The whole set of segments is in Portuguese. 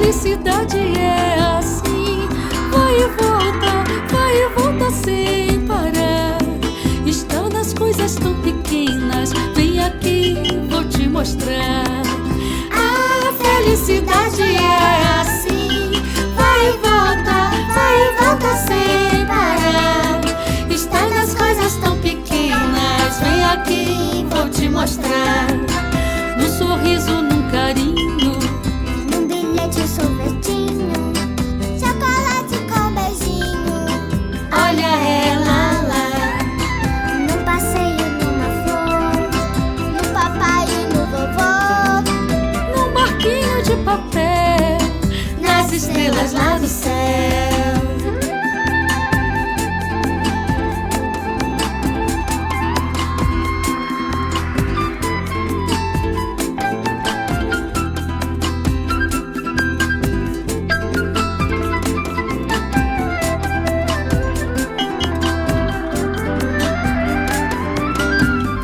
felicidade é assim, vai e volta sem parar. Está nas coisas tão pequenas, vem aqui, vou te mostrar. A felicidade é assim, vai e volta sem parar. Está nas coisas tão pequenas, vem aqui, vou te mostrar. Num sorriso, num carinho, num bilhete, um sorvetinho, chocolate com beijinho. olha ela lá. Num passeio, numa flor, no papai e no vovô, Num barquinho de papel, nas estrelas lá do céu.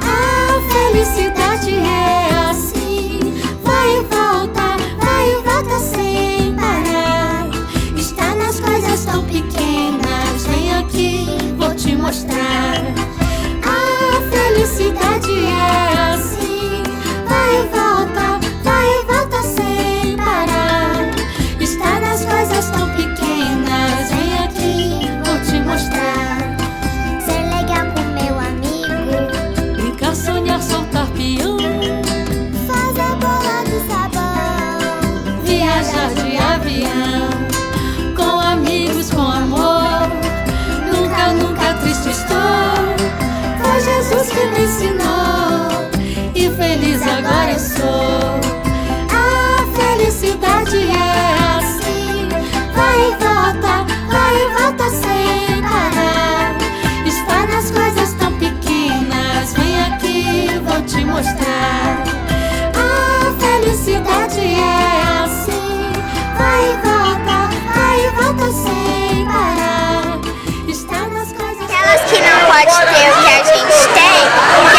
A felicidade é assim, vai e volta sem parar. Está nas coisas tão pequenas, vem aqui, vou te mostrar. A felicidade é assim, vai e volta sem parar. Está nas coisas tão pequenas, vem aqui, vou te mostrar. ser legal com meu amigo, Brincar, sonhar, soltar peão, fazer bola de sabão, viajar de avião, com amigos, com amor. Nunca, nunca triste estou, foi Jesus que me ensinou, e feliz agora eu sou. A felicidade é assim, vai e volta sem parar. Está nas coisas tão pequenas, vem aqui, vou te mostrar. A felicidade é assim, vai e volta sem parar. Está nas coisas aquelas que não pode ter o que a gente tem.